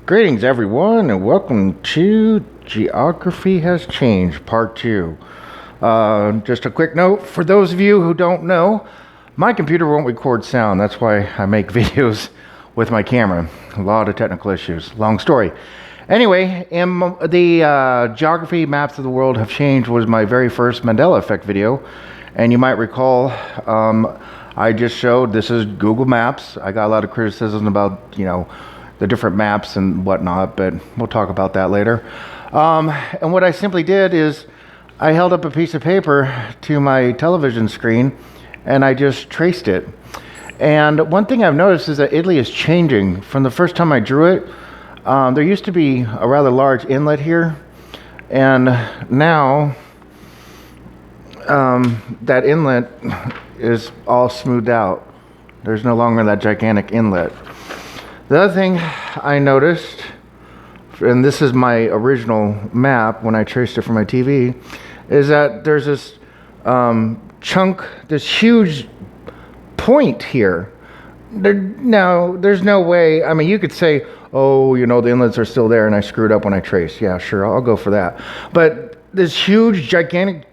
Greetings, everyone, and welcome to Geography Has Changed, Part 2. Just a quick note, for those of you who don't know, my computer won't record sound. That's why I make videos with my camera. A lot of technical issues. Long story. Anyway, the Geography Maps of the World Have Changed was my very first Mandela Effect video. And you might recall, I just showed, this is Google Maps. I got a lot of criticism about, the different maps and whatnot, but we'll talk about that later. And what I simply did is I held up a piece of paper to my television screen and I just traced it. And one thing I've noticed is that Italy is changing. From the first time I drew it, there used to be a rather large inlet here, and now that inlet is all smoothed out. There's no longer that gigantic inlet. The other thing I noticed, and this is my original map when I traced it from my TV, is that there's this chunk, this huge point here. Now, there's no way, I mean, you could say, oh, the inlets are still there and I screwed up when I traced. Yeah, sure, I'll go for that. But this huge, gigantic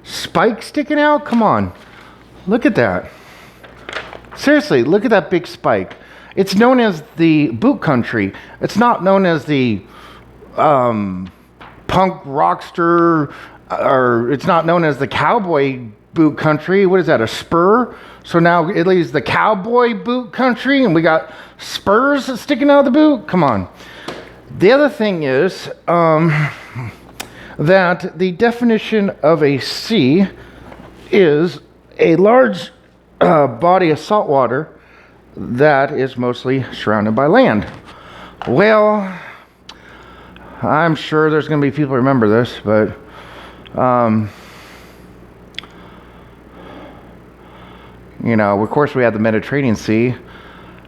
spike sticking out, come on, look at that. Seriously, look at that big spike. It's known as the boot country. It's not known as the punk rockster, or it's not known as the cowboy boot country. What is that, a spur? So now Italy's the cowboy boot country and we got spurs sticking out of the boot? Come on. The other thing is that the definition of a sea is a large body of salt water that is mostly surrounded by land. Well, I'm sure there's going to be people who remember this, but of course we have the Mediterranean Sea,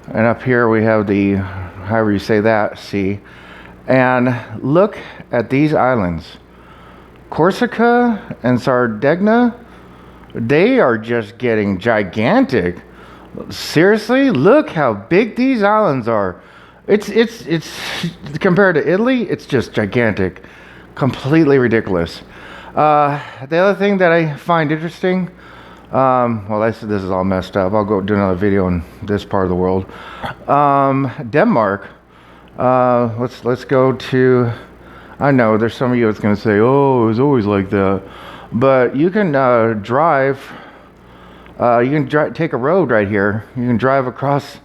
and up here we have the, however you say that, sea. And look at these islands. Corsica and Sardinia, they are just getting gigantic. Seriously, look how big these islands are. It's compared to Italy, it's just gigantic, completely ridiculous. The other thing that I find interesting, this is all messed up. I'll go do another video on this part of the world. Denmark. Let's go to. I know there's some of you that's going to say, "Oh, it was always like that," but you can drive. Take a road right here. You can drive across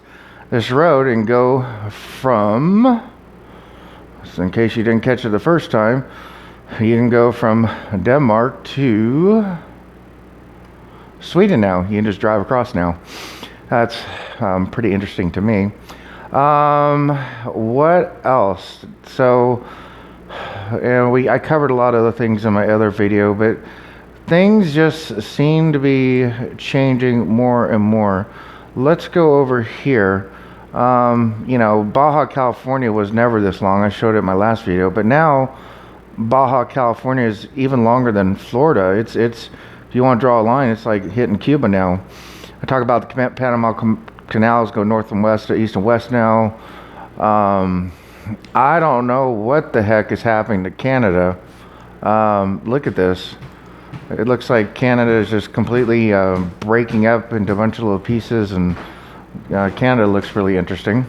this road and go from, so in case you didn't catch it the first time, you can go from Denmark to Sweden now. You can just drive across now. That's pretty interesting to me. What else? So, I covered a lot of the things in my other video, but things just seem to be changing more and more. Let's go over here. Baja California was never this long. I showed it in my last video, but now Baja California is even longer than Florida. It's if you want to draw a line, it's like hitting Cuba now. I talk about the Panama canals go north and west, or east and west now. I don't know what the heck is happening to Canada. Look at this. It looks like Canada is just completely breaking up into a bunch of little pieces, and Canada looks really interesting.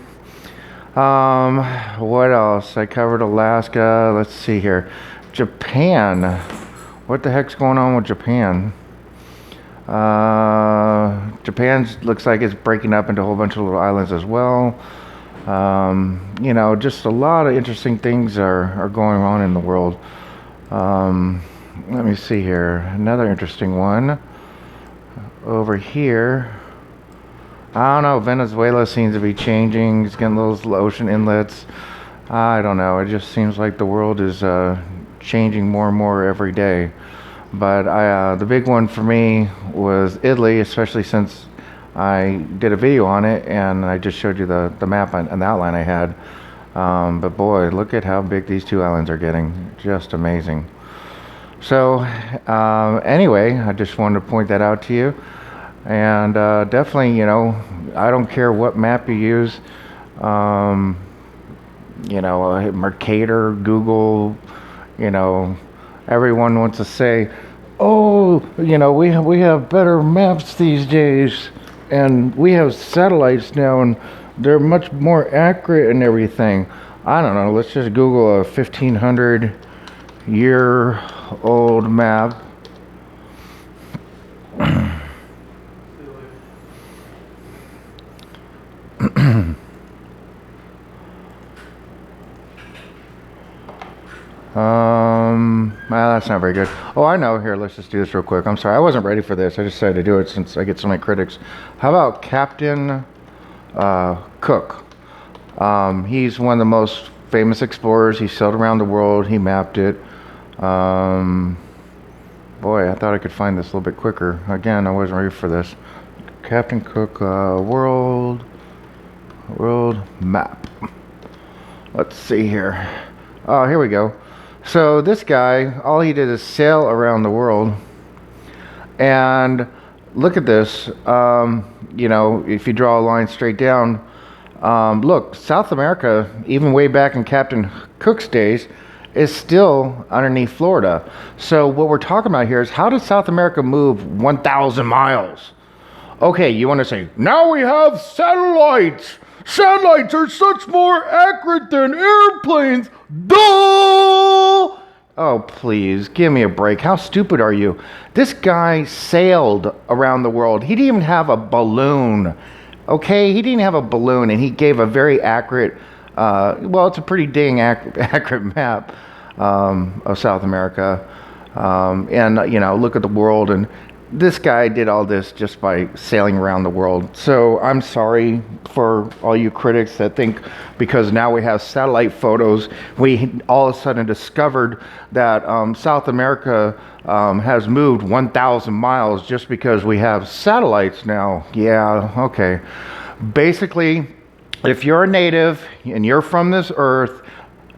What else? I covered Alaska. Let's see here. Japan. What the heck's going on with Japan? Japan looks like it's breaking up into a whole bunch of little islands as well. Just a lot of interesting things are going on in the world. Let me see here. Another interesting one. Over here. I don't know. Venezuela seems to be changing. It's getting those ocean inlets. I don't know. It just seems like the world is changing more and more every day. But the big one for me was Italy, especially since I did a video on it and I just showed you the map and the outline I had. But boy, look at how big these two islands are getting. Just amazing. So anyway, I just wanted to point that out to you. And definitely, I don't care what map you use. you know, Mercator, Google, you know, everyone wants to say, oh, you know, we have better maps these days, and we have satellites now, and they're much more accurate and everything. I don't know. Let's just Google a 1500-year-old map. Well, that's not very good. Oh, I know. Here, let's just do this real quick. I'm sorry, I wasn't ready for this. I just decided to do it since I get so many critics. How about Captain Cook? He's one of the most famous explorers. He sailed around the world. He mapped it. Boy, I thought I could find this a little bit quicker. Again, I wasn't ready for this. Captain Cook, world map. Let's see here. Oh, here we go. So this guy, all he did is sail around the world. And look at this. You know, if you draw a line straight down, look, South America, even way back in Captain Cook's days, is still underneath Florida. So what we're talking about here is, how did South America move 1,000 miles? Okay, you want to say, now we have satellites. Satellites are such more accurate than airplanes. Duh! Oh, please, give me a break. How stupid are you? This guy sailed around the world. He didn't even have a balloon. Okay, he didn't have a balloon, and he gave a very accurate, well, it's a pretty dang accurate map of South America. And, you know, look at the world, and this guy did all this just by sailing around the world. So I'm sorry for all you critics that think because now we have satellite photos, we all of a sudden discovered that South America has moved 1,000 miles just because we have satellites now. Yeah, okay. Basically, if you're a native and you're from this earth,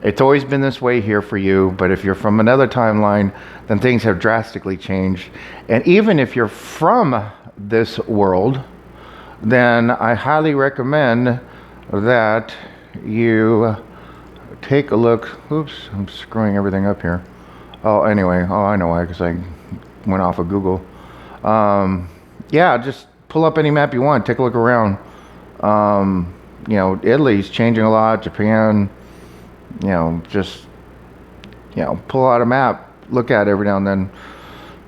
it's always been this way here for you, but if you're from another timeline, then things have drastically changed. And even if you're from this world, then I highly recommend that you take a look. Oops, I'm screwing everything up here. Oh, anyway, oh, I know why, because I went off of Google. Yeah, just pull up any map you want, take a look around. You know, Italy's changing a lot, Japan. You know, just, you know, pull out a map, look at it every now and then.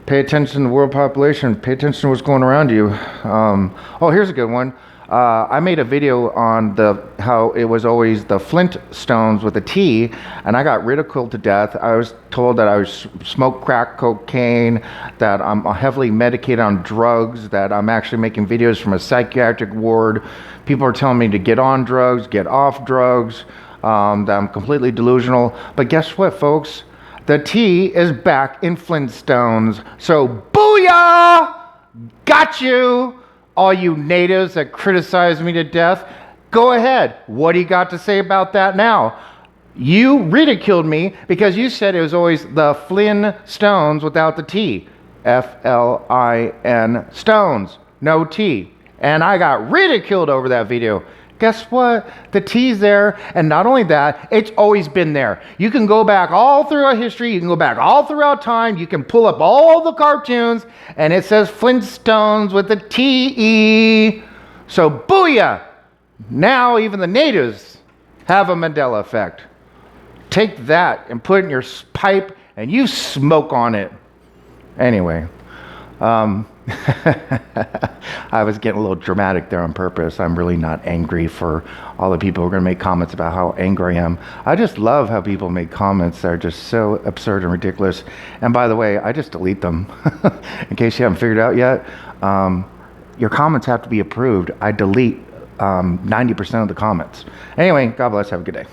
Pay attention to the world population. Pay attention to what's going around you. Oh, here's a good one. I made a video on how it was always the Flintstones with a T, and I got ridiculed to death. I was told that I smoke crack cocaine, that I'm heavily medicated on drugs, that I'm actually making videos from a psychiatric ward. People are telling me to get on drugs, get off drugs. That I'm completely delusional. But guess what, folks? The T is back in Flintstones. So booyah! Got you! All you natives that criticize me to death, go ahead. What do you got to say about that now? You ridiculed me because you said it was always the Flintstones without the T. F-L-I-N Stones. No T. And I got ridiculed over that video. Guess what? The T's there, and not only that, it's always been there. You can go back all throughout history, you can go back all throughout time, you can pull up all the cartoons, and it says Flintstones with a T-E. So booyah! Now even the natives have a Mandela effect. Take that and put it in your pipe, and you smoke on it. Anyway, I was getting a little dramatic there on purpose. I'm really not angry for all the people who are going to make comments about how angry I am. I just love how people make comments that are just so absurd and ridiculous. And by the way, I just delete them. In case you haven't figured out yet, your comments have to be approved. I delete 90% of the comments. Anyway, God bless. Have a good day.